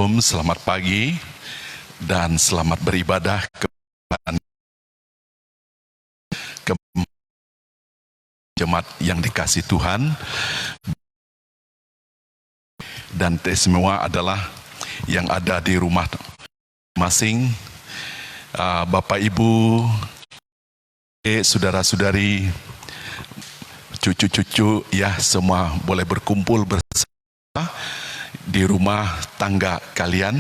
Shalom, selamat pagi dan selamat beribadah ke jemaat yang dikasih Tuhan. Dan semua adalah yang ada di rumah masing, Bapak Ibu, saudara-saudari, cucu-cucu, ya semua boleh berkumpul bersama di rumah tangga kalian.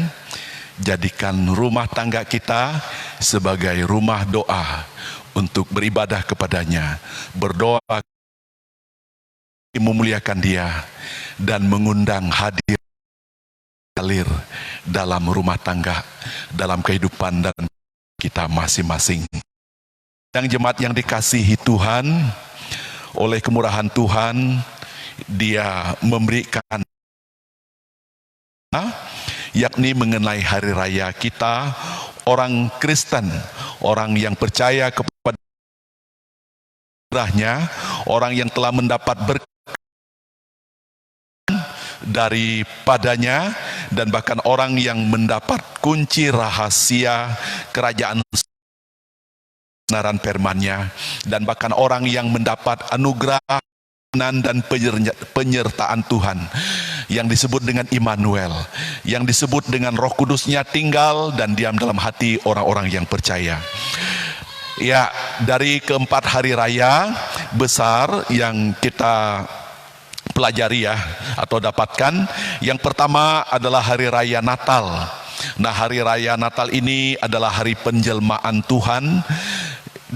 Jadikan rumah tangga kita sebagai rumah doa untuk beribadah kepadanya, berdoa, memuliakan Dia, dan mengundang hadir dalam rumah tangga, dalam kehidupan dan kita masing-masing. Yang jemaat yang dikasihi Tuhan, oleh kemurahan Tuhan, Dia memberikan yakni mengenai hari raya kita, orang Kristen, orang yang percaya kepada Nya, orang yang telah mendapat berkat daripadanya, dan bahkan orang yang mendapat kunci rahasia kerajaan kebenaran firman-Nya, dan bahkan orang yang mendapat anugerah dan penyertaan Tuhan yang disebut dengan Immanuel, yang disebut dengan Roh Kudus-Nya tinggal dan diam dalam hati orang-orang yang percaya. Ya, dari keempat hari raya besar yang kita pelajari ya, atau dapatkan, yang pertama adalah hari raya Natal. Nah, hari raya Natal ini adalah hari penjelmaan Tuhan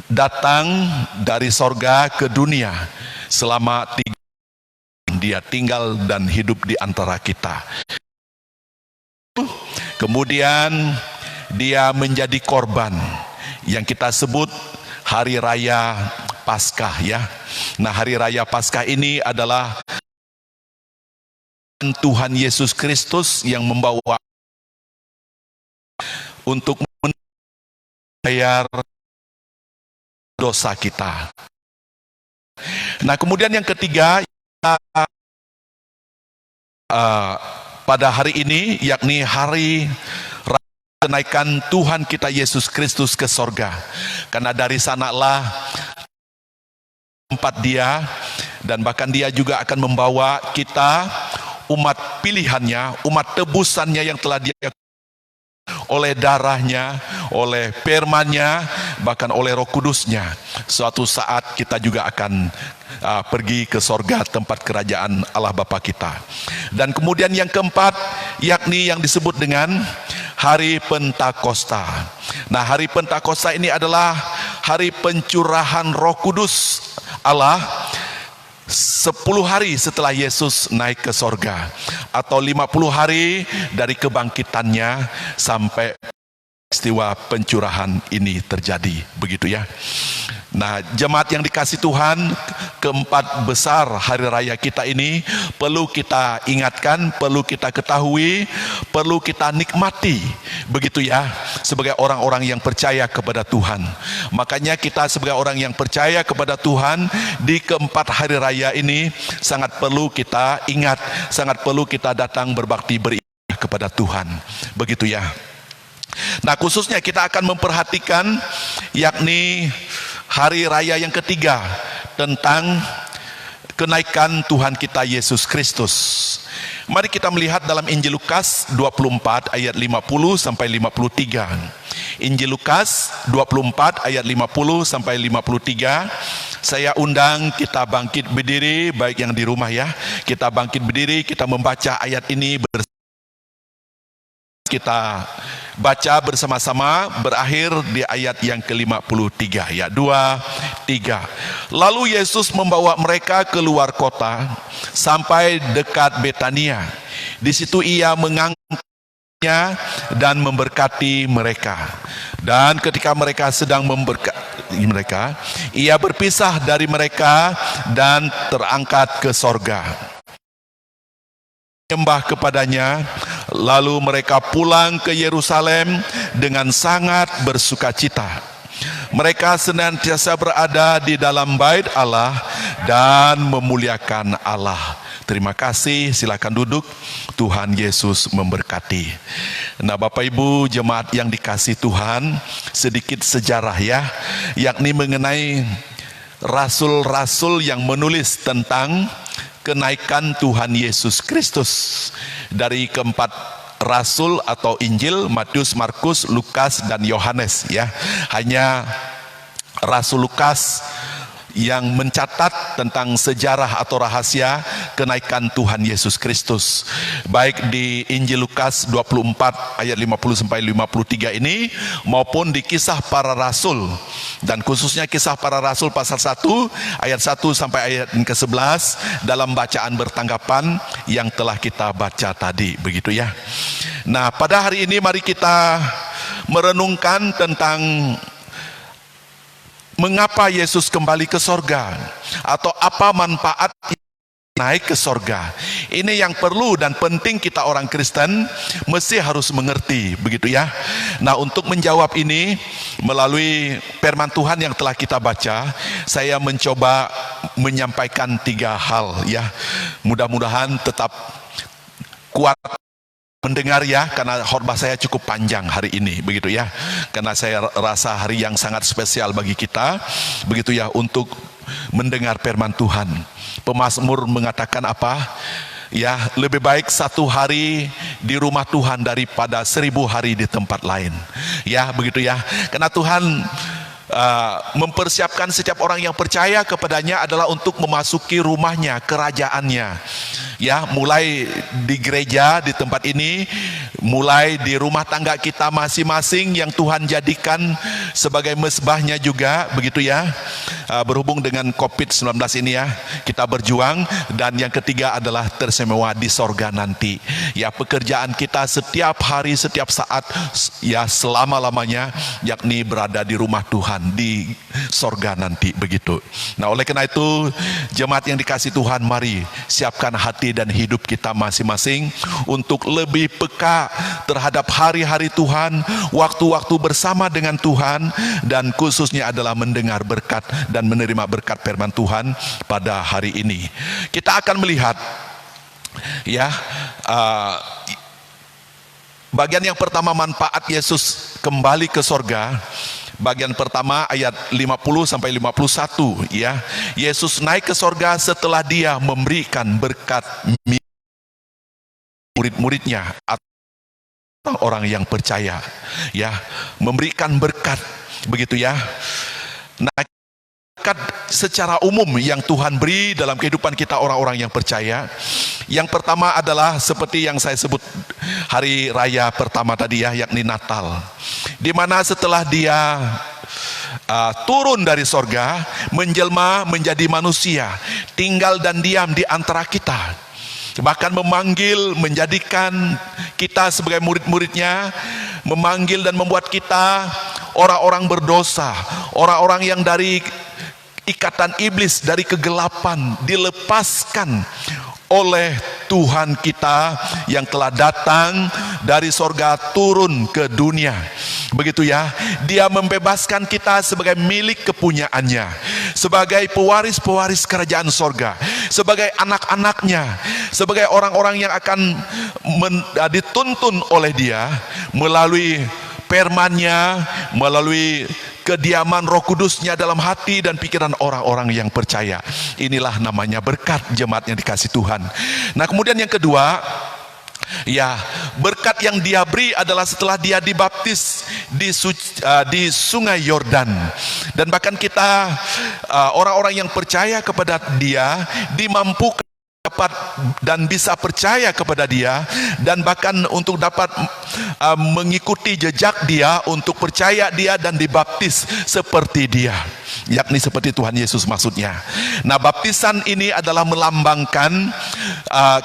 datang dari sorga ke dunia. Selama 3 tahun Dia tinggal dan hidup di antara kita. Kemudian Dia menjadi korban yang kita sebut hari raya Paskah ya. Nah, hari raya Paskah ini adalah Tuhan Yesus Kristus yang membawa untuk membayar dosa kita. Nah, kemudian yang ketiga, pada hari ini, yakni hari kenaikan Tuhan kita Yesus Kristus ke sorga. Karena dari sanalah tempat Dia, dan bahkan Dia juga akan membawa kita, umat pilihannya, umat tebusannya yang telah Dia oleh darahnya, oleh firman-Nya, bahkan oleh Roh Kudus-Nya. Suatu saat kita juga akan pergi ke sorga, tempat kerajaan Allah Bapa kita. Dan kemudian yang keempat, yakni yang disebut dengan hari Pentakosta. Nah, hari Pentakosta ini adalah hari pencurahan Roh Kudus Allah 10 hari setelah Yesus naik ke sorga, atau 50 hari dari kebangkitannya sampai peristiwa pencurahan ini terjadi, begitu ya. Nah, jemaat yang dikasih Tuhan, keempat besar hari raya kita ini perlu kita ingatkan, perlu kita ketahui, perlu kita nikmati, begitu ya, sebagai orang-orang yang percaya kepada Tuhan. Makanya kita sebagai orang yang percaya kepada Tuhan, di keempat hari raya ini sangat perlu kita ingat, sangat perlu kita datang berbakti beribadah kepada Tuhan, begitu ya. Nah, khususnya kita akan memperhatikan yakni hari raya yang ketiga tentang kenaikan Tuhan kita Yesus Kristus. Mari kita melihat dalam Injil Lukas 24 ayat 50 sampai 53. Injil Lukas 24 ayat 50 sampai 53. Saya undang kita bangkit berdiri, baik yang di rumah ya. Kita bangkit berdiri, kita membaca ayat ini kita baca bersama-sama, berakhir di ayat yang ke-53 ya. 2, 3. Lalu Yesus membawa mereka keluar kota sampai dekat Betania. Di situ Ia mengangkatnya dan memberkati mereka. Dan ketika mereka sedang memberkati mereka, Ia berpisah dari mereka dan terangkat ke sorga. Menyembah kepadanya, lalu mereka pulang ke Yerusalem dengan sangat bersukacita. Mereka senantiasa berada di dalam bait Allah dan memuliakan Allah. Terima kasih, silakan duduk. Tuhan Yesus memberkati. Nah, Bapak Ibu jemaat yang dikasih Tuhan, sedikit sejarah ya, yakni mengenai rasul-rasul yang menulis tentang kenaikan Tuhan Yesus Kristus. Dari keempat rasul atau Injil, Matius, Markus, Lukas, dan Yohanes ya. Hanya Rasul Lukas yang mencatat tentang sejarah atau rahasia kenaikan Tuhan Yesus Kristus. Baik di Injil Lukas 24 ayat 50 sampai 53 ini, maupun di Kisah Para Rasul, dan khususnya Kisah Para Rasul pasal 1 ayat 1 sampai ayat ke-11 dalam bacaan bertanggapan yang telah kita baca tadi, begitu ya. Nah, pada hari ini mari kita merenungkan tentang mengapa Yesus kembali ke sorga, atau apa manfaat naik ke sorga. Ini yang perlu dan penting kita orang Kristen mesti harus mengerti, begitu ya. Nah, untuk menjawab ini melalui firman Tuhan yang telah kita baca, saya mencoba menyampaikan 3 hal ya. Mudah-mudahan tetap kuat mendengar ya, karena khotbah saya cukup panjang hari ini, begitu ya. Karena saya rasa hari yang sangat spesial bagi kita, begitu ya, untuk mendengar firman Tuhan. Pemazmur mengatakan apa? Ya, lebih baik 1 hari di rumah Tuhan daripada 1000 hari di tempat lain. Ya, begitu ya. Karena Tuhan mempersiapkan setiap orang yang percaya kepadanya adalah untuk memasuki rumahnya, kerajaannya. Ya, mulai di gereja, di tempat ini, mulai di rumah tangga kita masing-masing yang Tuhan jadikan sebagai mesbahnya juga, begitu ya. Berhubung dengan COVID-19 ini ya, kita berjuang. Dan yang ketiga adalah tersemewa di sorga nanti. Ya, pekerjaan kita setiap hari, setiap saat, ya selama-lamanya, yakni berada di rumah Tuhan, di sorga nanti, begitu. Nah, oleh karena itu, jemaat yang dikasih Tuhan, mari siapkan hati dan hidup kita masing-masing untuk lebih peka terhadap hari-hari Tuhan, waktu-waktu bersama dengan Tuhan, dan khususnya adalah mendengar berkat dan menerima berkat firman Tuhan pada hari ini. Kita akan melihat ya, bagian yang pertama, manfaat Yesus kembali ke sorga. Bagian pertama ayat 50 sampai 51 ya. Yesus naik ke sorga setelah dia memberikan berkat murid-muridnya atau orang yang percaya ya, memberikan berkat, begitu ya. Nah, berkat secara umum yang Tuhan beri dalam kehidupan kita orang-orang yang percaya. Yang pertama adalah seperti yang saya sebut hari raya pertama tadi ya, yakni Natal, di mana setelah dia turun dari sorga, menjelma menjadi manusia, tinggal dan diam di antara kita, bahkan memanggil, menjadikan kita sebagai murid-muridnya, memanggil dan membuat kita orang-orang berdosa, orang-orang yang dari ikatan iblis, dari kegelapan, dilepaskan oleh Tuhan kita yang telah datang dari sorga turun ke dunia, begitu ya. Dia membebaskan kita sebagai milik kepunyaannya, sebagai pewaris-pewaris kerajaan sorga, sebagai anak-anaknya, sebagai orang-orang yang akan dituntun oleh dia melalui firman-Nya, melalui kediaman Roh Kudus-Nya dalam hati dan pikiran orang-orang yang percaya. Inilah namanya berkat, jemaat yang dikasih Tuhan. Nah, kemudian yang kedua, ya, berkat yang dia beri adalah setelah dia dibaptis di Sungai Yordan. Dan bahkan kita orang-orang yang percaya kepada dia dimampukan dapat dan bisa percaya kepada dia, dan bahkan untuk dapat mengikuti jejak dia, untuk percaya dia dan dibaptis seperti dia, yakni seperti Tuhan Yesus maksudnya. Nah, baptisan ini adalah melambangkan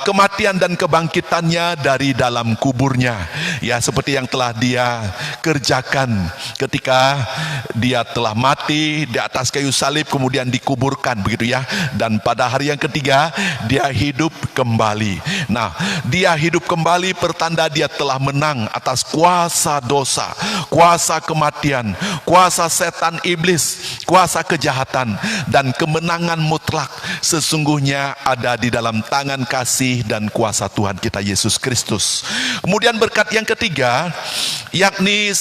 kematian dan kebangkitannya dari dalam kuburnya, ya, seperti yang telah dia kerjakan ketika dia telah mati di atas kayu salib, kemudian dikuburkan, begitu ya. Dan pada hari yang ketiga dia hidup kembali. Nah, dia hidup kembali pertanda dia telah menang atas kuasa dosa, kuasa kematian, kuasa setan iblis, kuasa kejahatan, dan kemenangan mutlak sesungguhnya ada di dalam tangan tangan kasih dan kuasa Tuhan kita Yesus Kristus. Kemudian berkat yang ketiga, yakni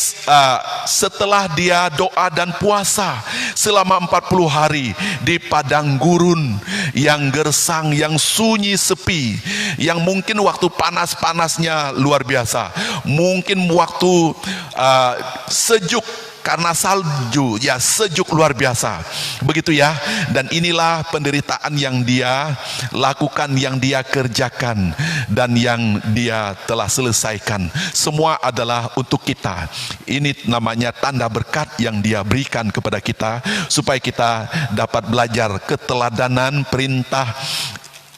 setelah dia doa dan puasa selama 40 hari di padang gurun yang gersang, yang sunyi sepi, yang mungkin waktu panas-panasnya luar biasa, mungkin waktu sejuk karena salju, ya sejuk luar biasa, begitu ya. Dan inilah penderitaan yang dia lakukan, yang dia kerjakan, dan yang dia telah selesaikan. Semua adalah untuk kita. Ini namanya tanda berkat yang dia berikan kepada kita, supaya kita dapat belajar keteladanan perintah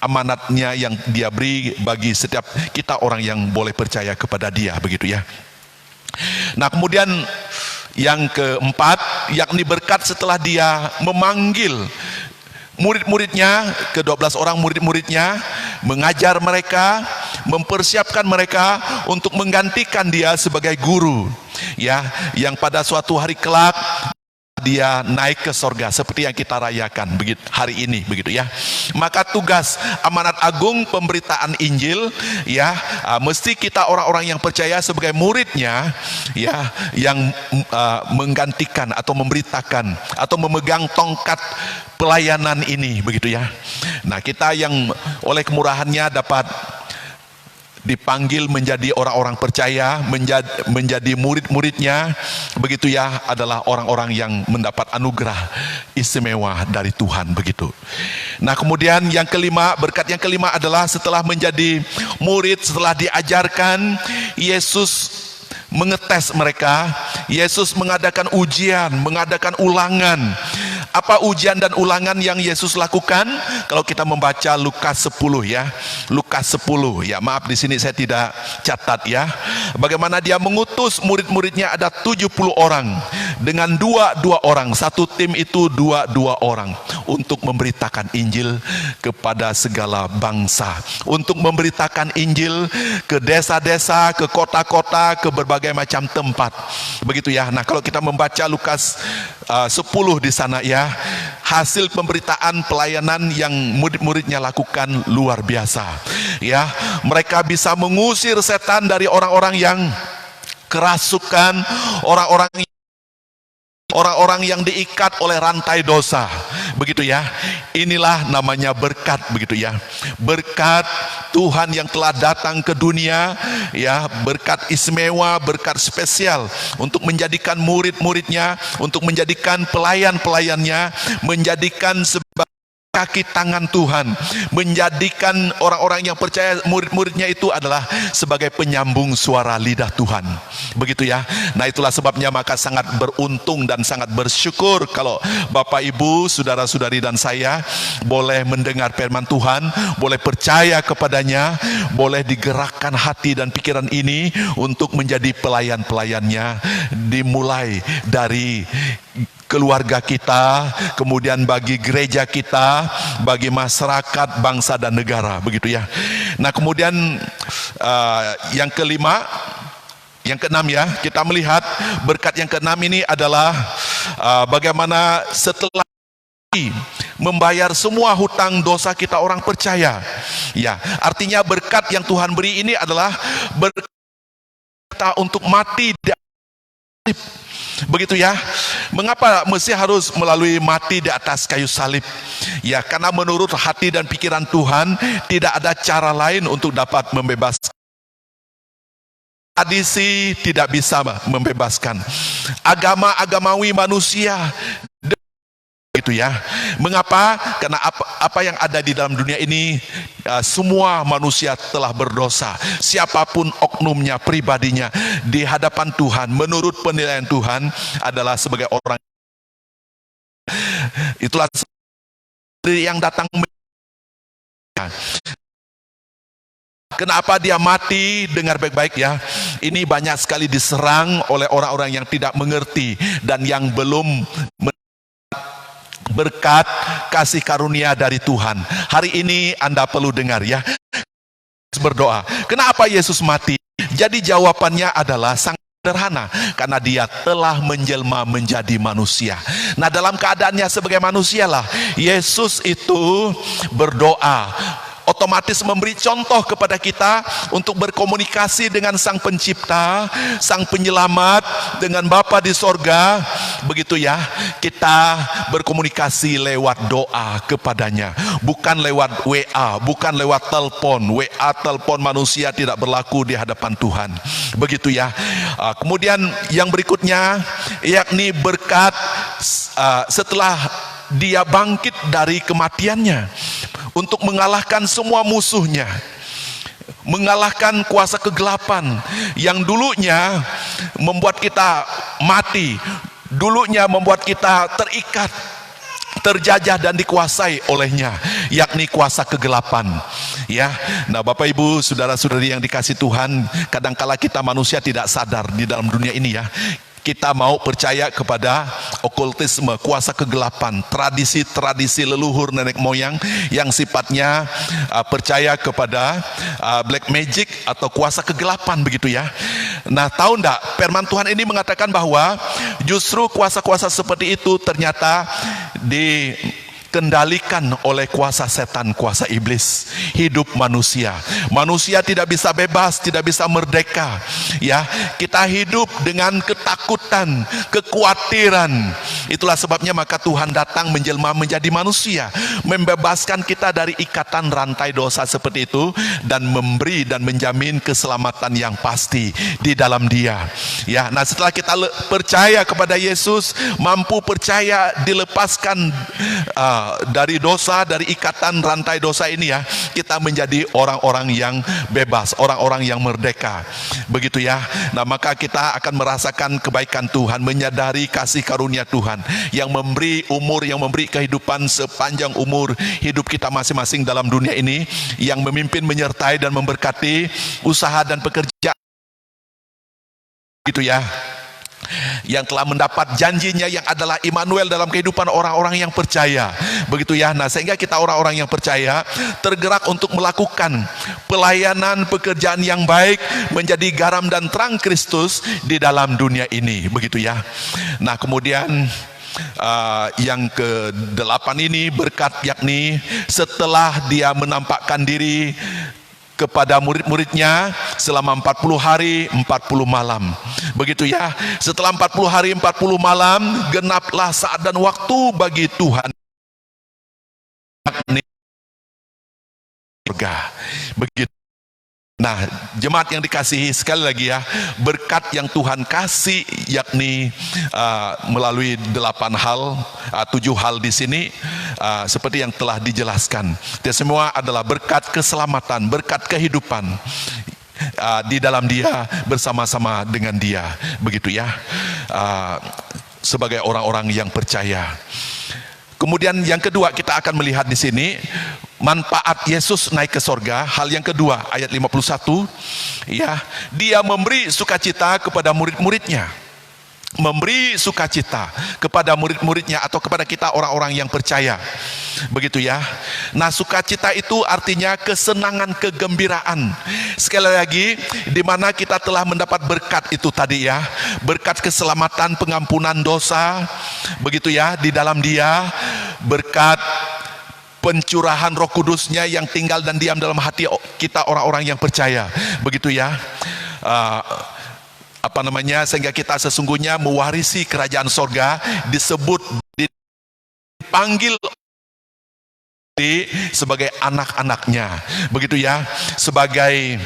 amanatnya yang dia beri bagi setiap kita orang yang boleh percaya kepada dia, begitu ya. Nah, kemudian yang keempat, yakni berkat setelah dia memanggil murid-muridnya, ke-12 orang murid-muridnya, mengajar mereka, mempersiapkan mereka untuk menggantikan dia sebagai guru, ya, yang pada suatu hari kelak dia naik ke sorga seperti yang kita rayakan begitu hari ini, begitu ya. Maka tugas amanat agung pemberitaan Injil, ya, mesti kita orang-orang yang percaya sebagai muridnya, ya, yang menggantikan atau memberitakan atau memegang tongkat pelayanan ini, begitu ya. Nah, kita yang oleh kemurahannya dapat dipanggil menjadi orang-orang percaya, menjadi murid-muridnya, begitu ya, adalah orang-orang yang mendapat anugerah istimewa dari Tuhan, begitu. Nah, kemudian yang kelima, berkat yang kelima adalah setelah menjadi murid, setelah diajarkan, Yesus mengetes mereka. Yesus mengadakan ujian, mengadakan ulangan. Apa ujian dan ulangan yang Yesus lakukan? Kalau kita membaca Lukas 10 ya. Lukas 10 ya, maaf di sini saya tidak catat ya. Bagaimana dia mengutus murid-muridnya, ada 70 orang dengan dua orang. Satu tim itu dua orang untuk memberitakan Injil kepada segala bangsa, untuk memberitakan Injil ke desa-desa, ke kota-kota, ke berbagai macam tempat, begitu ya. Nah, kalau kita membaca Lukas 10 di sana ya, hasil pemberitaan pelayanan yang murid-muridnya lakukan luar biasa ya. Mereka bisa mengusir setan dari orang-orang yang kerasukan, orang-orang yang diikat oleh rantai dosa, begitu ya. Inilah namanya berkat, begitu ya. Berkat Tuhan yang telah datang ke dunia, ya, berkat istimewa, berkat spesial untuk menjadikan murid-muridnya, untuk menjadikan pelayan-pelayannya, menjadikan sebagai kaki tangan Tuhan, menjadikan orang-orang yang percaya, murid-muridnya itu adalah sebagai penyambung suara lidah Tuhan, begitu ya. Nah, itulah sebabnya maka sangat beruntung dan sangat bersyukur kalau Bapak Ibu, saudara-saudari dan saya boleh mendengar firman Tuhan, boleh percaya kepadanya, boleh digerakkan hati dan pikiran ini untuk menjadi pelayan-pelayannya, dimulai dari keluarga kita, kemudian bagi gereja kita, bagi masyarakat, bangsa dan negara, begitu ya. Nah, kemudian yang kelima, yang keenam ya, kita melihat berkat yang keenam ini adalah bagaimana setelah membayar semua hutang dosa kita orang percaya, ya. Artinya berkat yang Tuhan beri ini adalah berkat kita untuk mati di salib, begitu ya. Mengapa mesti harus melalui mati di atas kayu salib? Ya, karena menurut hati dan pikiran Tuhan tidak ada cara lain untuk dapat membebaskan. Tradisi tidak bisa membebaskan. Agamawi manusia, gitu ya. Mengapa? Karena apa yang ada di dalam dunia ini, semua manusia telah berdosa. Siapapun oknumnya, pribadinya, di hadapan Tuhan, menurut penilaian Tuhan adalah sebagai orang. Itulah yang datang. Kenapa dia mati? Dengar baik-baik ya. Ini banyak sekali diserang oleh orang-orang yang tidak mengerti dan yang belum berkat kasih karunia dari Tuhan. Hari ini Anda perlu dengar ya. Berdoa. Kenapa Yesus mati? Jadi jawabannya adalah sangat sederhana, karena dia telah menjelma menjadi manusia. Nah, dalam keadaannya sebagai manusia lah Yesus itu berdoa. otomatis memberi contoh kepada kita untuk berkomunikasi dengan Sang Pencipta, Sang Penyelamat, dengan Bapa di sorga. Begitu ya, kita berkomunikasi lewat doa kepadanya, bukan lewat WA, bukan lewat telepon. WA, telepon manusia tidak berlaku di hadapan Tuhan. Begitu ya. Kemudian yang berikutnya, yakni berkat setelah dia bangkit dari kematiannya untuk mengalahkan semua musuhnya, mengalahkan kuasa kegelapan yang dulunya membuat kita mati, dulunya membuat kita terikat, terjajah dan dikuasai olehnya, yakni kuasa kegelapan. Ya, nah Bapak Ibu, saudara-saudari yang dikasihi Tuhan, kadangkala kita manusia tidak sadar di dalam dunia ini ya. Kita mau percaya kepada okultisme, kuasa kegelapan, tradisi-tradisi leluhur nenek moyang yang sifatnya percaya kepada black magic atau kuasa kegelapan, begitu ya. Nah, tahu enggak, firman Tuhan ini mengatakan bahwa justru kuasa-kuasa seperti itu ternyata dikendalikan oleh kuasa setan, kuasa iblis. Hidup manusia tidak bisa bebas, tidak bisa merdeka. Ya, kita hidup dengan ketakutan, kekhawatiran. Itulah sebabnya maka Tuhan datang menjelma menjadi manusia, membebaskan kita dari ikatan rantai dosa seperti itu, dan memberi dan menjamin keselamatan yang pasti di dalam Dia. Ya, nah setelah kita percaya kepada Yesus, mampu percaya dilepaskan dari dosa, dari ikatan rantai dosa ini ya, kita menjadi orang-orang yang bebas, orang-orang yang merdeka. Begitu ya. Nah, maka kita akan merasakan kebaikan Tuhan, menyadari kasih karunia Tuhan yang memberi umur, yang memberi kehidupan sepanjang umur hidup kita masing-masing dalam dunia ini, yang memimpin, menyertai dan memberkati usaha dan pekerjaan. Gitu ya. Yang telah mendapat janjinya yang adalah Immanuel dalam kehidupan orang-orang yang percaya. Begitu ya. Nah, sehingga kita orang-orang yang percaya tergerak untuk melakukan pelayanan pekerjaan yang baik, menjadi garam dan terang Kristus di dalam dunia ini. Begitu ya. Nah, kemudian yang ke-8 ini berkat, yakni setelah dia menampakkan diri kepada murid-muridnya selama 40 hari 40 malam. Begitu ya. Setelah 40 hari 40 malam, genaplah saat dan waktu bagi Tuhan. Begitu. Nah, jemaat yang dikasihi, sekali lagi ya, berkat yang Tuhan kasih yakni melalui 8 hal, 7 hal di sini, seperti yang telah dijelaskan. Itu semua adalah berkat keselamatan, berkat kehidupan di dalam Dia, bersama-sama dengan Dia. Begitu ya, sebagai orang-orang yang percaya. Kemudian yang kedua, kita akan melihat di sini manfaat Yesus naik ke sorga. Hal yang kedua, ayat 51 ya, dia memberi sukacita kepada murid-muridnya. Memberi sukacita kepada murid-muridnya atau kepada kita orang-orang yang percaya. Begitu ya. Nah, sukacita itu artinya kesenangan, kegembiraan. Sekali lagi, di mana kita telah mendapat berkat itu tadi ya, berkat keselamatan, pengampunan dosa, begitu ya, di dalam Dia, berkat pencurahan Roh Kudus-Nya yang tinggal dan diam dalam hati kita orang-orang yang percaya. Begitu ya. Sehingga kita sesungguhnya mewarisi kerajaan sorga, disebut, dipanggil sebagai anak-anaknya. Begitu ya, sebagai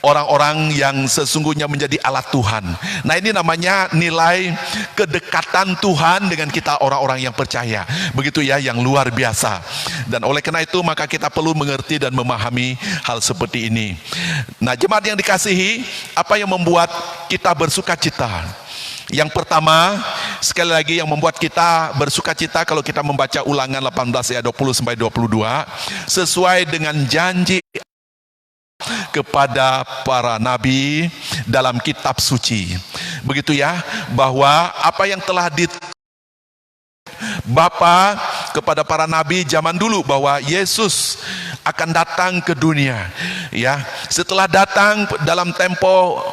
orang-orang yang sesungguhnya menjadi alat Tuhan. Nah, ini namanya nilai kedekatan Tuhan dengan kita orang-orang yang percaya. Begitu ya, yang luar biasa. Dan oleh karena itu maka kita perlu mengerti dan memahami hal seperti ini. Nah, jemaat yang dikasihi, apa yang membuat kita bersukacita? Yang pertama, sekali lagi, yang membuat kita bersukacita kalau kita membaca Ulangan 18 ayat 20 sampai 22, sesuai dengan janji kepada para nabi dalam kitab suci. Begitu ya, bahwa apa yang telah Bapa kepada para nabi zaman dulu, bahwa Yesus akan datang ke dunia ya. Setelah datang dalam tempo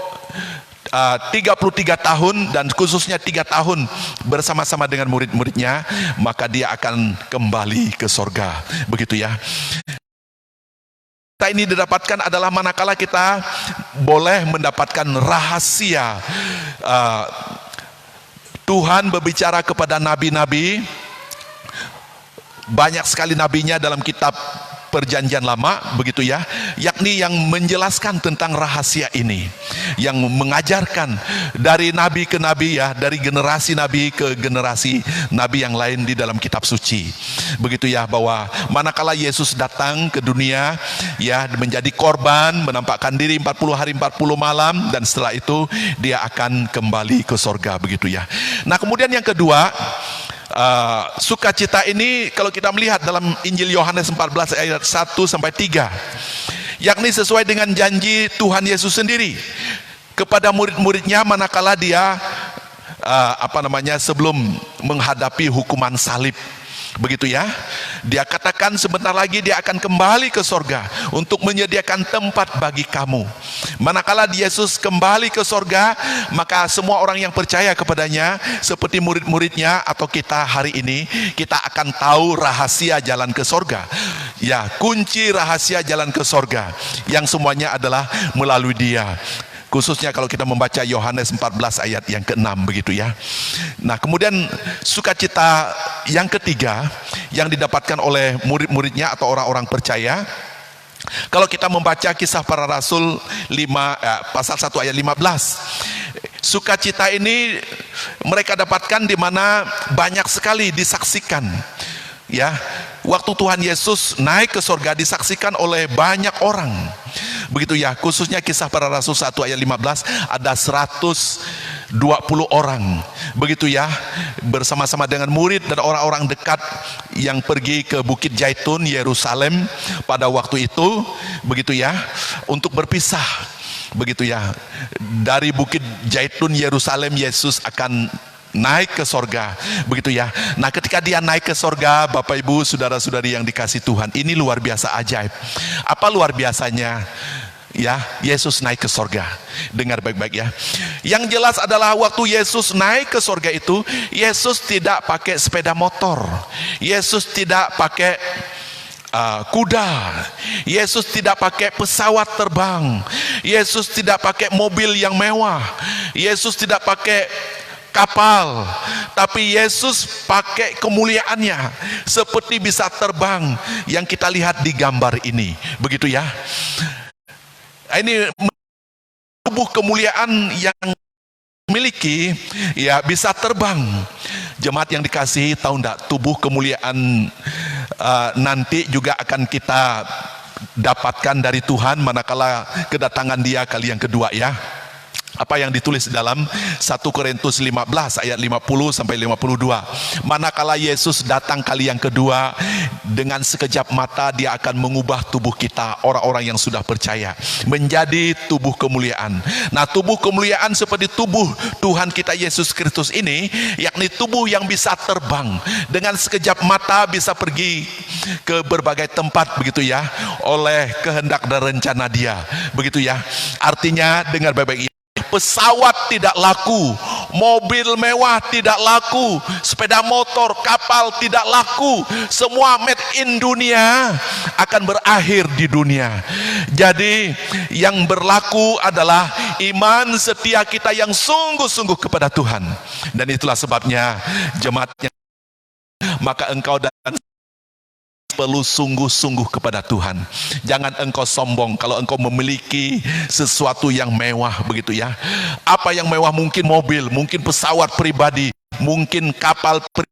33 tahun, dan khususnya 3 tahun bersama-sama dengan murid-muridnya, maka dia akan kembali ke sorga. Begitu ya. ini didapatkan adalah manakala kita boleh mendapatkan rahasia. Tuhan berbicara kepada nabi-nabi, banyak sekali nabinya dalam kitab Perjanjian Lama, begitu ya, yakni yang menjelaskan tentang rahasia ini, yang mengajarkan dari nabi ke nabi ya, dari generasi nabi ke generasi nabi yang lain di dalam kitab suci, begitu ya, bahwa manakala Yesus datang ke dunia ya, menjadi korban, menampakkan diri 40 hari 40 malam, dan setelah itu dia akan kembali ke sorga, begitu ya. Nah, kemudian yang kedua, sukacita ini kalau kita melihat dalam Injil Yohanes 14 ayat 1 sampai 3, yakni sesuai dengan janji Tuhan Yesus sendiri kepada murid-muridnya manakala dia sebelum menghadapi hukuman salib, begitu ya. Dia katakan sebentar lagi dia akan kembali ke sorga untuk menyediakan tempat bagi kamu. Manakala Yesus kembali ke sorga, maka semua orang yang percaya kepadanya seperti murid-muridnya atau kita hari ini, kita akan tahu rahasia jalan ke sorga ya, kunci rahasia jalan ke sorga, yang semuanya adalah melalui dia. Khususnya kalau kita membaca Yohanes 14 ayat yang ke-6, begitu ya. Nah, kemudian sukacita yang ketiga yang didapatkan oleh murid-muridnya atau orang-orang percaya, kalau kita membaca Kisah Para Rasul 5 pasal 1 ayat 15, sukacita ini mereka dapatkan di mana banyak sekali disaksikan ya. Waktu Tuhan Yesus naik ke sorga disaksikan oleh banyak orang, begitu ya. Khususnya Kisah Para Rasul 1 ayat 15, ada 120 orang, begitu ya, bersama-sama dengan murid dan orang-orang dekat yang pergi ke Bukit Zaitun Yerusalem pada waktu itu, begitu ya, untuk berpisah, begitu ya. Dari Bukit Zaitun Yerusalem Yesus akan naik ke sorga, begitu ya. Nah, ketika dia naik ke sorga, Bapak Ibu saudara-saudari yang dikasih Tuhan, ini luar biasa ajaib. Apa luar biasanya ya Yesus naik ke sorga? Dengar baik-baik ya. Yang jelas adalah waktu Yesus naik ke sorga itu, Yesus tidak pakai sepeda motor, Yesus tidak pakai kuda, Yesus tidak pakai pesawat terbang, Yesus tidak pakai mobil yang mewah, Yesus tidak pakai kapal, tapi Yesus pakai kemuliaannya seperti bisa terbang yang kita lihat di gambar ini, begitu ya. Ini tubuh kemuliaan yang miliki ya, bisa terbang. Jemaat yang dikasihi, tahu enggak, tubuh kemuliaan nanti juga akan kita dapatkan dari Tuhan manakala kedatangan dia kali yang kedua ya. Apa yang ditulis dalam 1 Korintus 15 ayat 50 sampai 52. Manakala Yesus datang kali yang kedua, dengan sekejap mata dia akan mengubah tubuh kita, orang-orang yang sudah percaya, menjadi tubuh kemuliaan. Nah, tubuh kemuliaan seperti tubuh Tuhan kita Yesus Kristus ini, yakni tubuh yang bisa terbang, dengan sekejap mata bisa pergi ke berbagai tempat, begitu ya, oleh kehendak dan rencana dia, begitu ya. Artinya, dengar baik-baik, pesawat tidak laku, mobil mewah tidak laku, sepeda motor, kapal tidak laku, semua made in dunia akan berakhir di dunia. Jadi yang berlaku adalah iman setia kita yang sungguh-sungguh kepada Tuhan. Dan itulah sebabnya jemaatnya, maka engkau dan perlu sungguh-sungguh kepada Tuhan. Jangan engkau sombong kalau engkau memiliki sesuatu yang mewah, begitu ya. Apa yang mewah? Mungkin mobil, mungkin pesawat pribadi, mungkin kapal pribadi,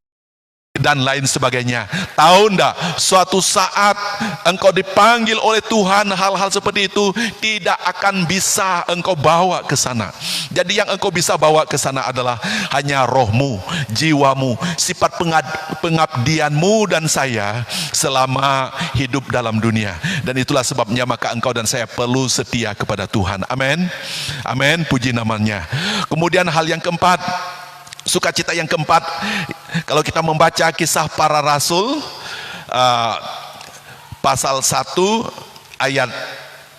dan lain sebagainya. Tahu enggak, suatu saat engkau dipanggil oleh Tuhan, hal-hal seperti itu tidak akan bisa engkau bawa ke sana. Jadi yang engkau bisa bawa ke sana adalah hanya rohmu, jiwamu, sifat pengabdianmu dan saya selama hidup dalam dunia. Dan itulah sebabnya maka engkau dan saya perlu setia kepada Tuhan. Amin. Amin, puji namanya. Kemudian hal yang keempat, sukacita yang keempat, kalau kita membaca Kisah Para Rasul pasal 1 ayat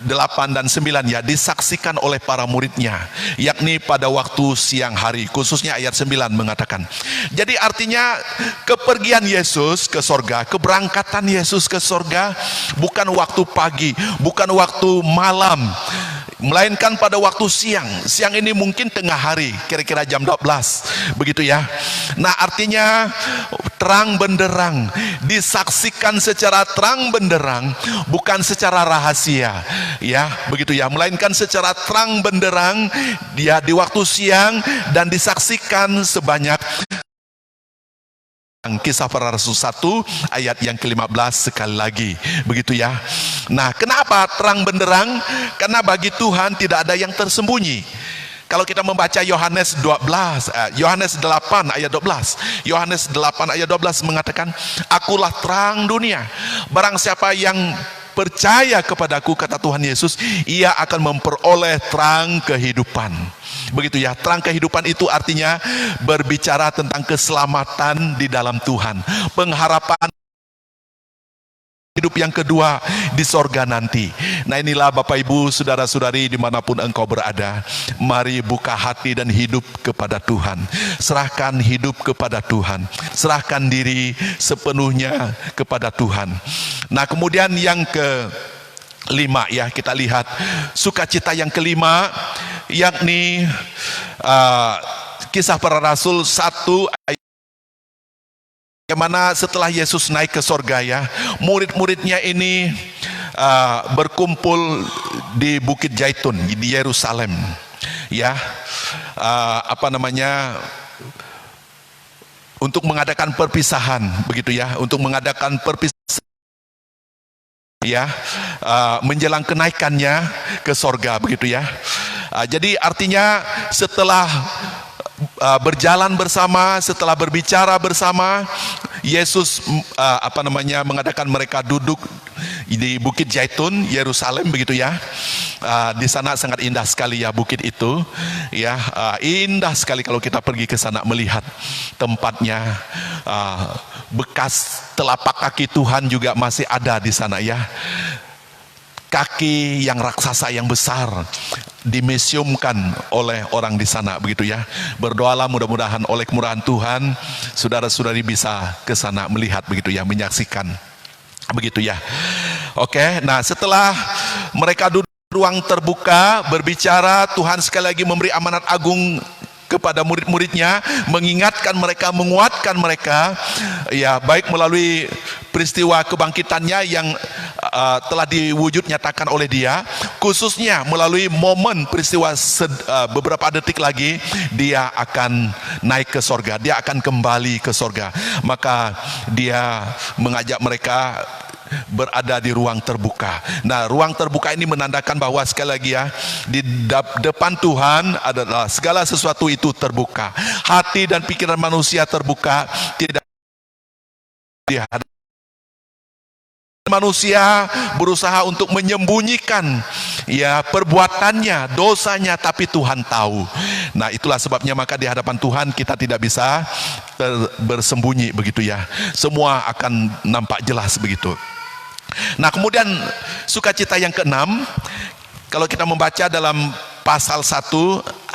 8 dan 9 ya, disaksikan oleh para muridnya, yakni pada waktu siang hari, khususnya ayat 9 mengatakan. Jadi artinya kepergian Yesus ke sorga, keberangkatan Yesus ke sorga bukan waktu pagi, bukan waktu malam, melainkan pada waktu siang. Siang ini mungkin tengah hari, kira-kira jam 12 begitu ya. Nah artinya terang benderang, disaksikan secara terang benderang, bukan secara rahasia ya, begitu ya, melainkan secara terang benderang dia di waktu siang, dan disaksikan sebanyak. Kisah Para Rasul 1 ayat yang ke-15 sekali lagi, begitu ya. Nah, kenapa terang benderang? Karena bagi Tuhan tidak ada yang tersembunyi. Kalau kita membaca Yohanes 8 ayat 12, Yohanes 8 ayat 12 mengatakan, akulah terang dunia. Barang siapa yang percaya kepadaku, kata Tuhan Yesus, ia akan memperoleh terang kehidupan. Begitu ya, terang kehidupan itu artinya berbicara tentang keselamatan di dalam Tuhan, pengharapan hidup yang kedua di sorga nanti. Nah inilah Bapak Ibu, saudara-saudari dimanapun engkau berada, mari buka hati dan hidup kepada Tuhan. Serahkan hidup kepada Tuhan, serahkan diri sepenuhnya kepada Tuhan. Nah kemudian yang kelima ya, kita lihat sukacita yang kelima, yakni Kisah Para Rasul 1 ayat, bagaimana setelah Yesus naik ke sorga ya, murid-muridnya ini berkumpul di Bukit Zaitun di Yerusalem ya, untuk mengadakan perpisahan, begitu ya, untuk mengadakan perpisahan ya, menjelang kenaikannya ke sorga, begitu ya. Jadi artinya setelah berjalan bersama, setelah berbicara bersama, Yesus mengadakan mereka duduk di Bukit Zaitun Yerusalem, begitu ya. Di sana sangat indah sekali ya bukit itu ya, indah sekali kalau kita pergi ke sana melihat tempatnya. Bekas telapak kaki Tuhan juga masih ada di sana ya. Kaki yang raksasa yang besar dimesiumkan oleh orang di sana, begitu ya. Berdoalah mudah-mudahan oleh kemurahan Tuhan saudara-saudari bisa ke sana melihat, begitu ya, menyaksikan, begitu ya. Oke, nah setelah mereka duduk ruang terbuka berbicara, Tuhan sekali lagi memberi amanat agung kepada murid-muridnya, mengingatkan mereka, menguatkan mereka ya, baik melalui peristiwa kebangkitannya yang telah diwujud nyatakan oleh dia, khususnya melalui momen peristiwa beberapa detik lagi dia akan naik ke sorga, dia akan kembali ke sorga. Maka dia mengajak mereka berada di ruang terbuka. Nah, ruang terbuka ini menandakan bahwa sekali lagi ya, di depan Tuhan adalah segala sesuatu itu terbuka. Hati dan pikiran manusia terbuka, tidak dihadap. Manusia berusaha untuk menyembunyikan ya perbuatannya, dosanya, tapi Tuhan tahu. Nah, itulah sebabnya maka di hadapan Tuhan kita tidak bisa bersembunyi, begitu ya. Semua akan nampak jelas, begitu. Nah kemudian sukacita yang keenam, kalau kita membaca dalam pasal 1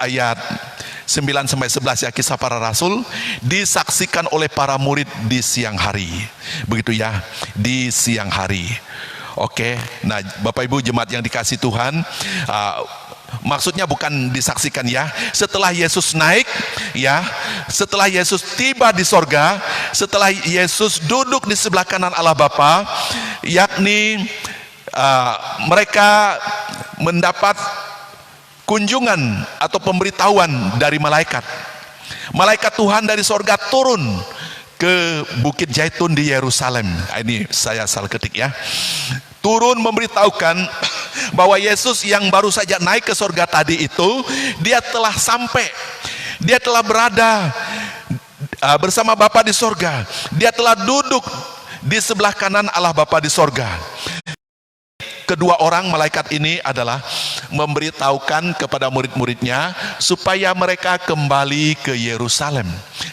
ayat 9-11 ya, Kisah Para Rasul, disaksikan oleh para murid di siang hari, begitu ya, di siang hari. Oke, nah Bapak Ibu jemaat yang dikasih Tuhan, maksudnya bukan disaksikan ya, setelah Yesus naik ya, setelah Yesus tiba di sorga, setelah Yesus duduk di sebelah kanan Allah Bapa, yakni mereka mendapat kunjungan atau pemberitahuan dari malaikat. Malaikat Tuhan dari sorga turun ke Bukit Zaitun di Yerusalem. Ini saya salah ketik ya. Turun memberitahukan bahwa Yesus yang baru saja naik ke sorga tadi itu, dia telah sampai, dia telah berada bersama Bapa di sorga, dia telah duduk di sebelah kanan Allah Bapa di sorga. Kedua orang malaikat ini adalah memberitahukan kepada murid-muridnya supaya mereka kembali ke Yerusalem.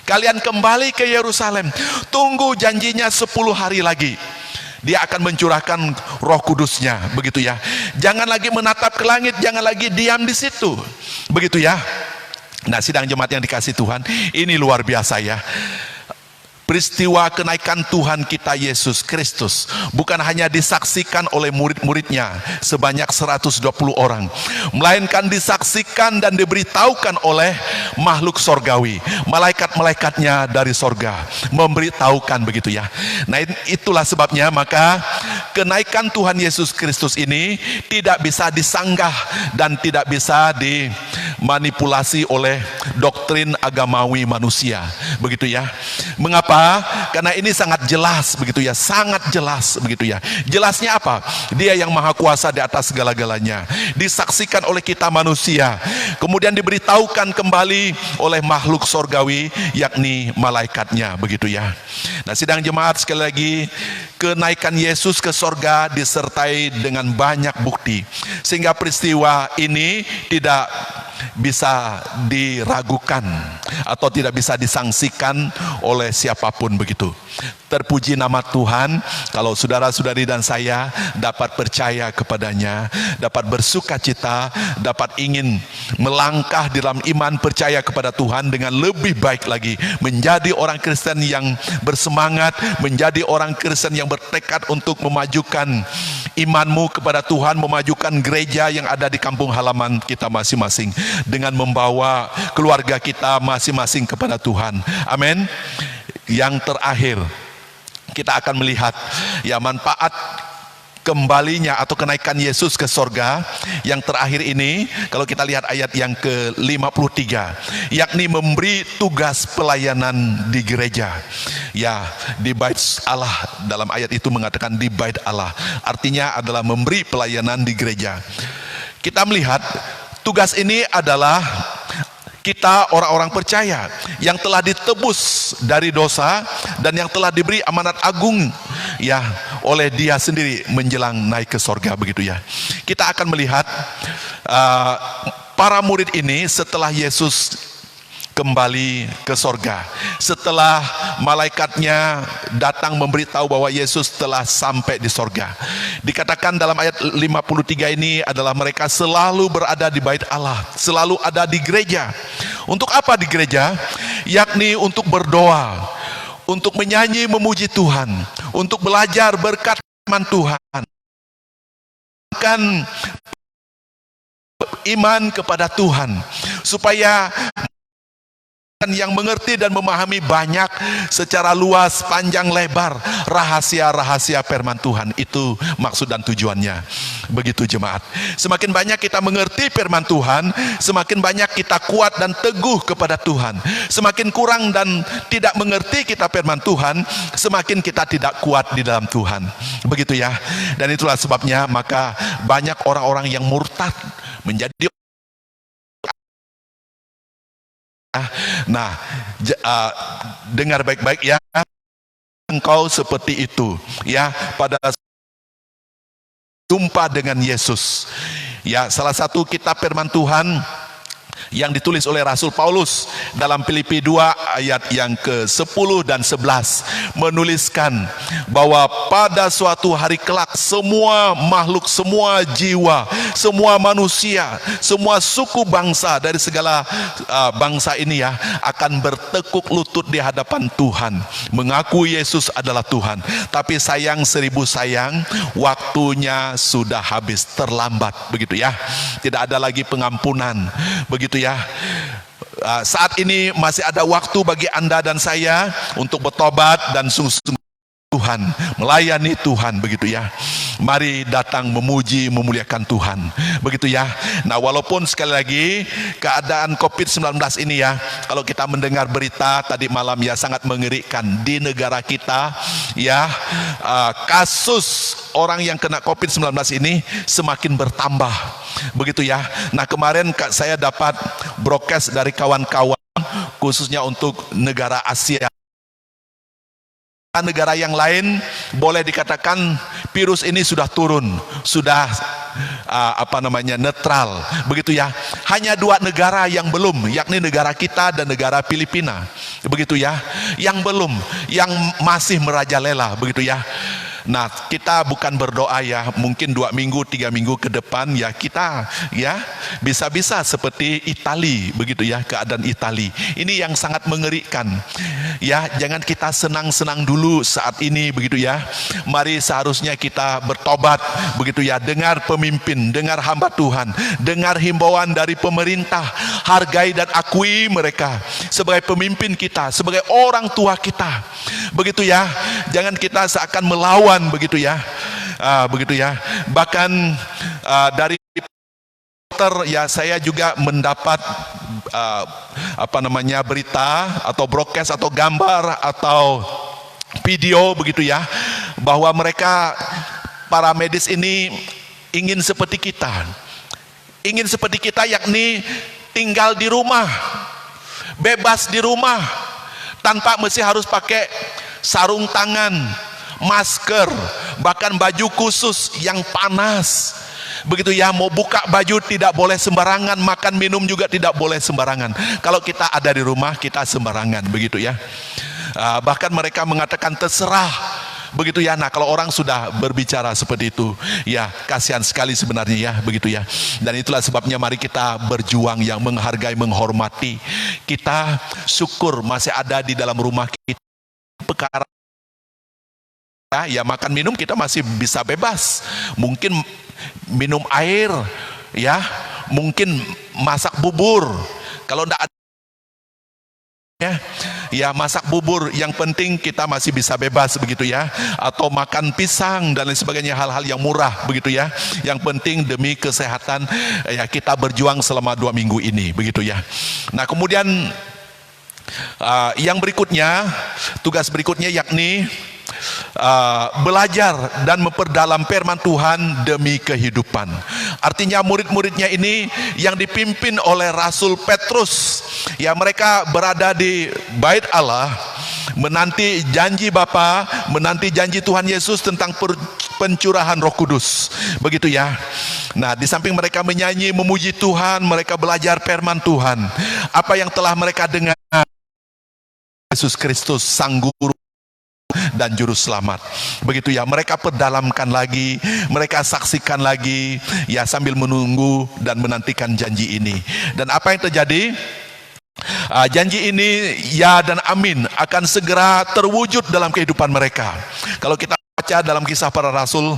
Kalian kembali ke Yerusalem, tunggu janjinya 10 hari lagi. Dia akan mencurahkan Roh Kudusnya, begitu ya. Jangan lagi menatap ke langit, jangan lagi diam di situ, begitu ya. Nah, sidang jemaat yang dikasihi Tuhan, ini luar biasa ya. Peristiwa kenaikan Tuhan kita Yesus Kristus bukan hanya disaksikan oleh murid-muridnya sebanyak 120 orang, melainkan disaksikan dan diberitahukan oleh makhluk sorgawi, malaikat-malaikatnya dari sorga memberitahukan, begitu ya. Nah, itulah sebabnya maka kenaikan Tuhan Yesus Kristus ini tidak bisa disanggah dan tidak bisa dimanipulasi oleh doktrin agamawi manusia, begitu ya. Mengapa? Karena ini sangat jelas, begitu ya, sangat jelas, begitu ya. Jelasnya apa? Dia yang maha kuasa di atas segala-galanya, disaksikan oleh kita manusia, kemudian diberitahukan kembali oleh makhluk sorgawi, yakni malaikatnya, begitu ya. Nah, sidang jemaat, sekali lagi, kenaikan Yesus ke sorga disertai dengan banyak bukti, sehingga peristiwa ini tidak bisa diragukan atau tidak bisa disangsikan oleh siapapun, begitu. Terpuji nama Tuhan kalau saudara-saudari dan saya dapat percaya kepadanya, dapat bersuka cita, dapat ingin melangkah di dalam iman percaya kepada Tuhan dengan lebih baik lagi, menjadi orang Kristen yang bersemangat, menjadi orang Kristen yang bertekad untuk memajukan imanmu kepada Tuhan, memajukan gereja yang ada di kampung halaman kita masing-masing, dengan membawa keluarga kita masing-masing kepada Tuhan. Amin. Yang terakhir, kita akan melihat ya manfaat kembalinya atau kenaikan Yesus ke sorga. Yang terakhir ini, kalau kita lihat ayat yang ke-53, yakni memberi tugas pelayanan di gereja. Ya, di bait Allah, dalam ayat itu mengatakan di bait Allah, artinya adalah memberi pelayanan di gereja. Kita melihat tugas ini adalah kita orang-orang percaya yang telah ditebus dari dosa dan yang telah diberi amanat agung ya oleh Dia sendiri menjelang naik ke sorga, begitu ya. Kita akan melihat para murid ini setelah Yesus kembali ke sorga, setelah malaikatnya datang memberitahu bahwa Yesus telah sampai di sorga. Dikatakan dalam ayat 53 ini adalah mereka selalu berada di bait Allah, selalu ada di gereja. Untuk apa di gereja? Yakni untuk berdoa, untuk menyanyi memuji Tuhan, untuk belajar berkat firman Tuhan, kan iman kepada Tuhan, supaya yang mengerti dan memahami banyak secara luas, panjang, lebar rahasia-rahasia firman Tuhan. Itu maksud dan tujuannya, begitu jemaat. Semakin banyak kita mengerti firman Tuhan, semakin banyak kita kuat dan teguh kepada Tuhan. Semakin kurang dan tidak mengerti kita firman Tuhan, semakin kita tidak kuat di dalam Tuhan, begitu ya. Dan itulah sebabnya maka banyak orang-orang yang murtad menjadi. Nah, dengar baik-baik ya, engkau seperti itu ya pada jumpa dengan Yesus. Ya, salah satu kitab firman Tuhan yang ditulis oleh Rasul Paulus dalam Filipi 2 ayat yang ke-10 dan 11 menuliskan bahwa pada suatu hari kelak semua makhluk, semua jiwa, semua manusia, semua suku bangsa dari segala bangsa ini ya akan bertekuk lutut di hadapan Tuhan, mengaku Yesus adalah Tuhan. Tapi sayang seribu sayang, waktunya sudah habis, terlambat, begitu ya. Tidak ada lagi pengampunan, begitu ya. Saat ini masih ada waktu bagi Anda dan saya untuk bertobat dan sungguh-sungguh Tuhan, melayani Tuhan, begitu ya. Mari datang memuji, memuliakan Tuhan, begitu ya. Nah, walaupun sekali lagi keadaan COVID-19 ini ya, kalau kita mendengar berita tadi malam ya sangat mengerikan di negara kita ya, kasus orang yang kena COVID-19 ini semakin bertambah, begitu ya. Nah, kemarin saya dapat broadcast dari kawan-kawan khususnya untuk negara Asia. Negara yang lain boleh dikatakan virus ini sudah turun, sudah netral, begitu ya. Hanya dua negara yang belum, yakni negara kita dan negara Filipina, begitu ya. Yang belum, yang masih merajalela, begitu ya. Nah, kita bukan berdoa ya, mungkin 2 minggu, 3 minggu ke depan ya kita ya bisa-bisa seperti Itali begitu ya, keadaan Itali. Ini yang sangat mengerikan. Ya, jangan kita senang-senang dulu saat ini begitu ya. Mari seharusnya kita bertobat begitu ya, dengar pemimpin, dengar hamba Tuhan, dengar himbauan dari pemerintah, hargai dan akui mereka sebagai pemimpin kita, sebagai orang tua kita. Begitu ya. Jangan kita seakan melawan begitu ya, begitu ya. Bahkan dari ya saya juga mendapat berita atau broadcast atau gambar atau video begitu ya, bahwa mereka para medis ini ingin seperti kita, yakni tinggal di rumah, bebas di rumah, tanpa mesti harus pakai sarung tangan, masker, bahkan baju khusus yang panas. Begitu ya, mau buka baju tidak boleh sembarangan, makan minum juga tidak boleh sembarangan. Kalau kita ada di rumah, kita sembarangan, begitu ya. Bahkan mereka mengatakan terserah, begitu ya. Nah, kalau orang sudah berbicara seperti itu, ya kasihan sekali sebenarnya ya, begitu ya. Dan itulah sebabnya mari kita berjuang yang menghargai, menghormati. Kita syukur masih ada di dalam rumah kita perkara ya, makan minum kita masih bisa bebas, mungkin minum air ya, mungkin masak bubur kalau enggak ada ya, masak bubur, yang penting kita masih bisa bebas begitu ya, atau makan pisang dan lain sebagainya, hal-hal yang murah begitu ya. Yang penting demi kesehatan ya, kita berjuang selama 2 minggu ini begitu ya. Nah, kemudian yang berikutnya, tugas berikutnya yakni belajar dan memperdalam firman Tuhan demi kehidupan. Artinya murid-muridnya ini yang dipimpin oleh Rasul Petrus, ya mereka berada di Bait Allah, menanti janji Bapa, menanti janji Tuhan Yesus tentang pencurahan Roh Kudus, begitu ya. Nah, di samping mereka menyanyi memuji Tuhan, mereka belajar firman Tuhan, apa yang telah mereka dengar Yesus Kristus sang guru dan juru selamat, begitu ya. Mereka perdalamkan lagi, mereka saksikan lagi ya, sambil menunggu dan menantikan janji ini. Dan apa yang terjadi? Janji ini ya dan amin akan segera terwujud dalam kehidupan mereka. Kalau kita baca dalam Kisah Para Rasul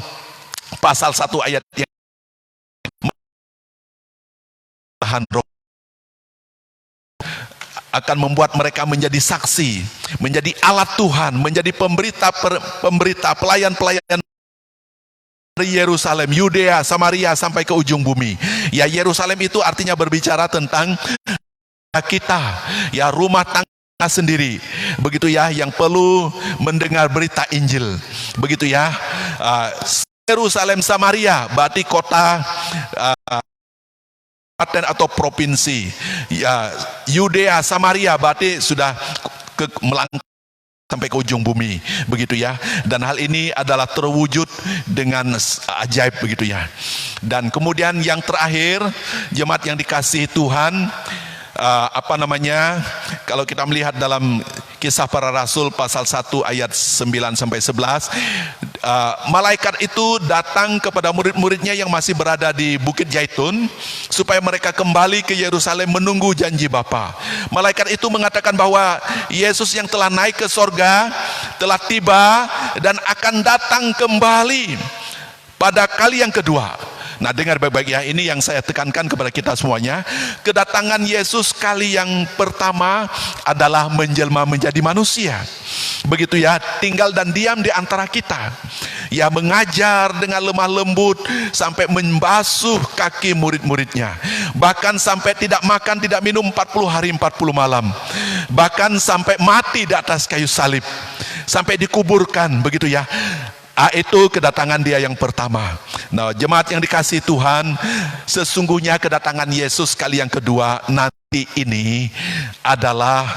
pasal 1 ayat yang akan membuat mereka menjadi saksi, menjadi alat Tuhan, menjadi pemberita, pelayan-pelayan dari Yerusalem, Yudea, Samaria sampai ke ujung bumi. Ya, Yerusalem itu artinya berbicara tentang kita, ya rumah tangga sendiri, begitu ya, yang perlu mendengar berita Injil, begitu ya. Yerusalem, Samaria berarti kota atau provinsi ya. Yudea, Samaria berarti sudah melangkah sampai ke ujung bumi, begitu ya. Dan hal ini adalah terwujud dengan ajaib, begitu ya. Dan kemudian yang terakhir, jemaat yang dikasihi Tuhan, kalau kita melihat dalam Kisah Para Rasul pasal 1 ayat 9 sampai 11, malaikat itu datang kepada murid-muridnya yang masih berada di Bukit Zaitun supaya mereka kembali ke Yerusalem menunggu janji Bapa. Malaikat itu mengatakan bahwa Yesus yang telah naik ke sorga telah tiba dan akan datang kembali pada kali yang kedua. Nah, dengar baik-baik ya, ini yang saya tekankan kepada kita semuanya. Kedatangan Yesus kali yang pertama adalah menjelma menjadi manusia, begitu ya, tinggal dan diam di antara kita, ya mengajar dengan lemah lembut sampai membasuh kaki murid-muridnya, bahkan sampai tidak makan tidak minum 40 hari 40 malam, bahkan sampai mati di atas kayu salib, sampai dikuburkan, begitu ya. Itu kedatangan dia yang pertama. Nah, jemaat yang dikasihi Tuhan, sesungguhnya kedatangan Yesus kali yang kedua nanti ini adalah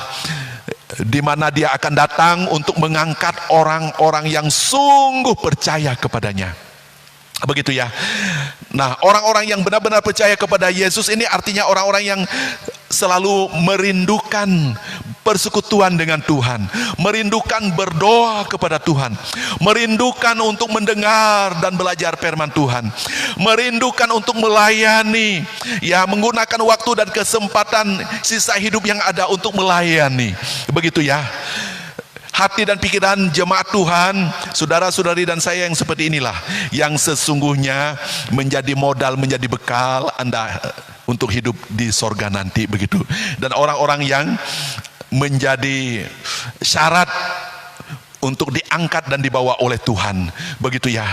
di mana dia akan datang untuk mengangkat orang-orang yang sungguh percaya kepadanya, begitu ya. Nah, orang-orang yang benar-benar percaya kepada Yesus ini artinya orang-orang yang selalu merindukan persekutuan dengan Tuhan, merindukan berdoa kepada Tuhan, merindukan untuk mendengar dan belajar firman Tuhan, merindukan untuk melayani, ya, menggunakan waktu dan kesempatan sisa hidup yang ada untuk melayani. Begitu ya. Hati dan pikiran jemaat Tuhan, saudara-saudari dan saya yang seperti inilah yang sesungguhnya menjadi modal, menjadi bekal Anda untuk hidup di sorga nanti, begitu. Dan orang-orang yang menjadi syarat untuk diangkat dan dibawa oleh Tuhan, begitu ya.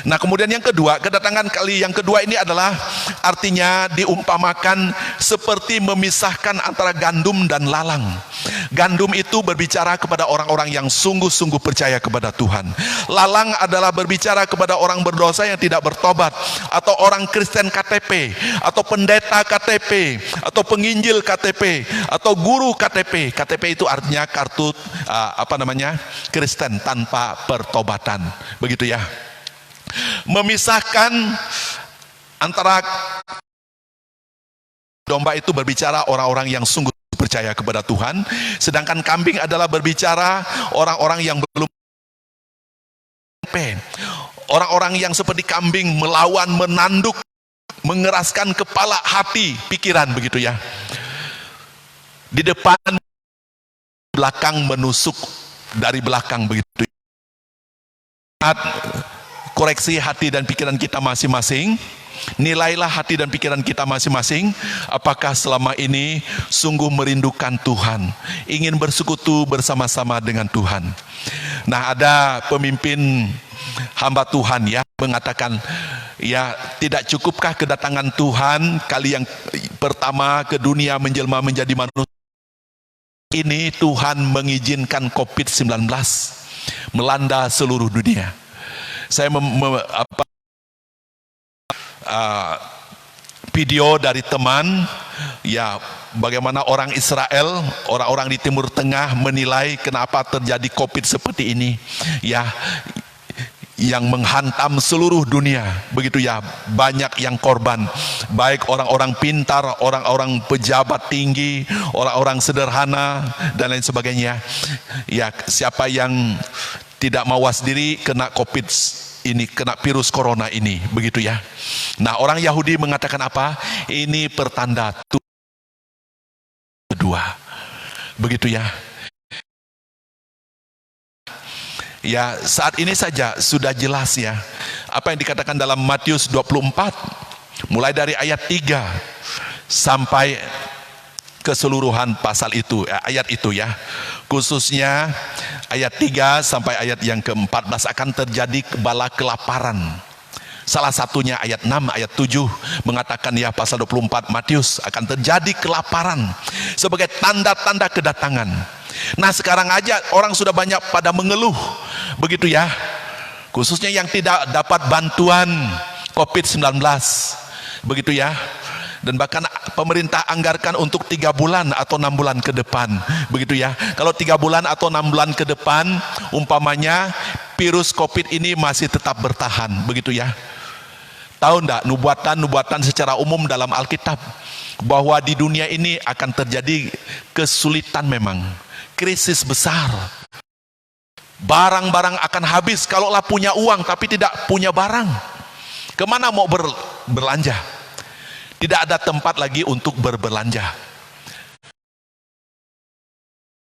Nah, kemudian yang kedua, kedatangan kali yang kedua ini adalah artinya diumpamakan seperti memisahkan antara gandum dan lalang. Gandum itu berbicara kepada orang-orang yang sungguh-sungguh percaya kepada Tuhan. Lalang adalah berbicara kepada orang berdosa yang tidak bertobat, atau orang Kristen KTP, atau pendeta KTP, atau penginjil KTP, atau guru KTP. KTP itu artinya kartu Kristen tanpa pertobatan, begitu ya. Memisahkan antara domba itu berbicara orang-orang yang sungguh percaya kepada Tuhan, sedangkan kambing adalah berbicara orang-orang yang belum, orang-orang yang seperti kambing melawan, menanduk, mengeraskan kepala, hati, pikiran, begitu ya. Di depan, belakang menusuk dari belakang, begitu. Koreksi hati dan pikiran kita masing-masing. Nilailah hati dan pikiran kita masing-masing. Apakah selama ini sungguh merindukan Tuhan, ingin bersekutu bersama-sama dengan Tuhan. Nah, ada pemimpin hamba Tuhan ya mengatakan, ya, tidak cukupkah kedatangan Tuhan kali yang pertama ke dunia menjelma menjadi manusia ini, Tuhan mengizinkan COVID-19 melanda seluruh dunia. Saya video dari teman, ya, bagaimana orang Israel, orang-orang di Timur Tengah menilai kenapa terjadi COVID seperti ini, ya, yang menghantam seluruh dunia, begitu ya. Banyak yang korban, baik orang-orang pintar, orang-orang pejabat tinggi, orang-orang sederhana, dan lain sebagainya. Ya, siapa yang tidak mawas diri kena COVID ini, kena virus corona ini, begitu ya. Nah, orang Yahudi mengatakan apa? Ini pertanda kedua, begitu ya. Ya, saat ini saja sudah jelas ya apa yang dikatakan dalam Matius 24 mulai dari ayat 3 sampai keseluruhan pasal itu, ayat itu ya. Khususnya ayat 3 sampai ayat yang ke-14 akan terjadi bala kelaparan. Salah satunya ayat 6, ayat 7 mengatakan ya, pasal 24 Matius, akan terjadi kelaparan sebagai tanda-tanda kedatangan. Nah, sekarang aja orang sudah banyak pada mengeluh, begitu ya, khususnya yang tidak dapat bantuan COVID-19, begitu ya. Dan bahkan pemerintah anggarkan untuk 3 bulan atau 6 bulan ke depan, begitu ya. Kalau 3 bulan atau 6 bulan ke depan, umpamanya virus COVID ini masih tetap bertahan, begitu ya. Tahu enggak, nubuatan secara umum dalam Alkitab bahwa di dunia ini akan terjadi kesulitan, memang krisis besar. Barang-barang akan habis. Kalaulah punya uang tapi tidak punya barang, kemana mau berbelanja? Tidak ada tempat lagi untuk berbelanja.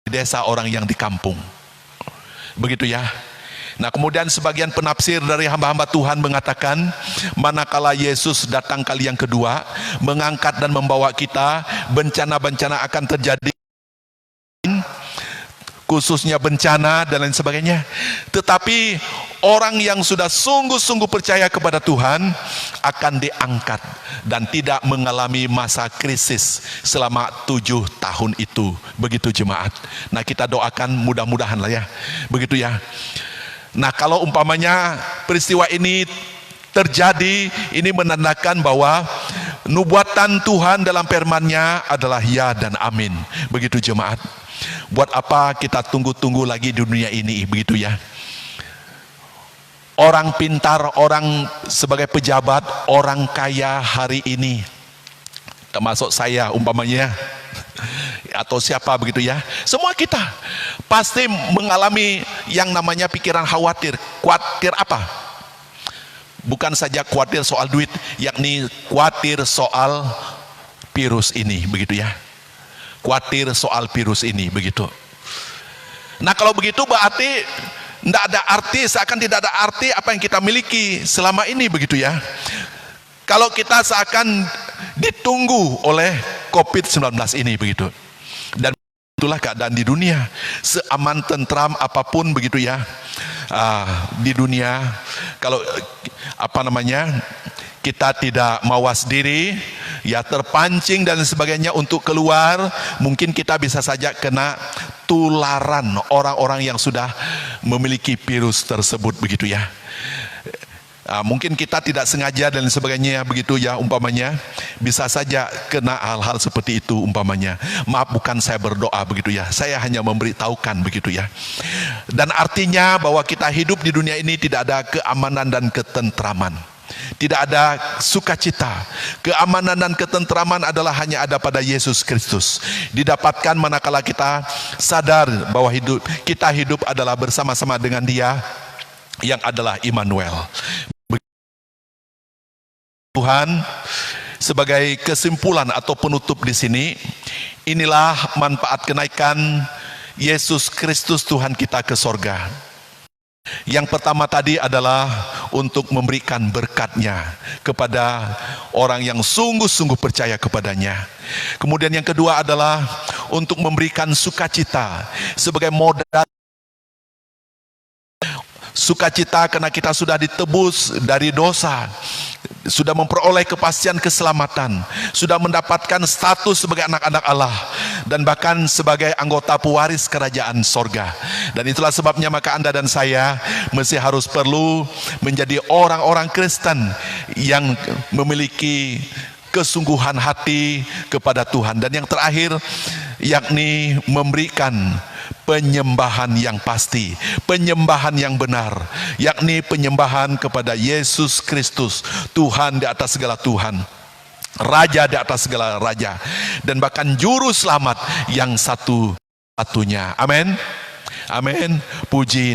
Di desa orang yang di kampung, begitu ya. Nah, kemudian sebagian penafsir dari hamba-hamba Tuhan mengatakan, manakala Yesus datang kali yang kedua, mengangkat dan membawa kita, bencana-bencana akan terjadi, khususnya bencana dan lain sebagainya. Tetapi orang yang sudah sungguh-sungguh percaya kepada Tuhan akan diangkat dan tidak mengalami masa krisis selama 7 tahun itu, begitu jemaat. Nah, kita doakan mudah-mudahan lah ya, begitu ya. Nah, kalau umpamanya peristiwa ini terjadi, ini menandakan bahwa nubuatan Tuhan dalam firman-Nya adalah ya dan amin, begitu jemaat. Buat apa kita tunggu-tunggu lagi di dunia ini, begitu ya. Orang pintar, orang sebagai pejabat, orang kaya hari ini, termasuk saya umpamanya, atau siapa begitu ya. Semua kita pasti mengalami yang namanya pikiran khawatir. Khawatir apa? Bukan saja khawatir soal duit, yakni khawatir soal virus ini begitu ya. Khawatir soal virus ini begitu. Nah kalau begitu berarti tidak ada arti, seakan tidak ada arti apa yang kita miliki selama ini begitu ya. Kalau kita seakan ditunggu oleh COVID-19 ini begitu. Dan itulah keadaan di dunia. Seaman tentram apapun begitu ya. Di dunia kalau kita tidak mawas diri, ya terpancing dan sebagainya untuk keluar, mungkin kita bisa saja kena tularan orang-orang yang sudah memiliki virus tersebut begitu ya. Mungkin kita tidak sengaja dan sebagainya begitu ya, umpamanya bisa saja kena hal-hal seperti itu umpamanya. Maaf, bukan saya berdoa begitu ya, saya hanya memberitahukan begitu ya. Dan artinya bahwa kita hidup di dunia ini tidak ada keamanan dan ketentraman, tidak ada sukacita. Keamanan dan ketentraman adalah hanya ada pada Yesus Kristus. Didapatkan manakala kita sadar bahwa kita hidup adalah bersama-sama dengan Dia yang adalah Immanuel. Tuhan, sebagai kesimpulan atau penutup di sini, inilah manfaat kenaikan Yesus Kristus Tuhan kita ke sorga. Yang pertama tadi adalah untuk memberikan berkat-Nya kepada orang yang sungguh-sungguh percaya kepadanya. Kemudian yang kedua adalah untuk memberikan sukacita sebagai modal. Sukacita karena kita sudah ditebus dari dosa, sudah memperoleh kepastian keselamatan, sudah mendapatkan status sebagai anak-anak Allah, dan bahkan sebagai anggota pewaris kerajaan sorga. Dan itulah sebabnya maka Anda dan saya mesti perlu menjadi orang-orang Kristen yang memiliki kesungguhan hati kepada Tuhan. Dan yang terakhir, yakni memberikan penyembahan yang pasti, penyembahan yang benar, yakni penyembahan kepada Yesus Kristus, Tuhan di atas segala Tuhan, Raja di atas segala Raja, dan bahkan Juru Selamat yang satu-satunya. Amin. Amin. Puji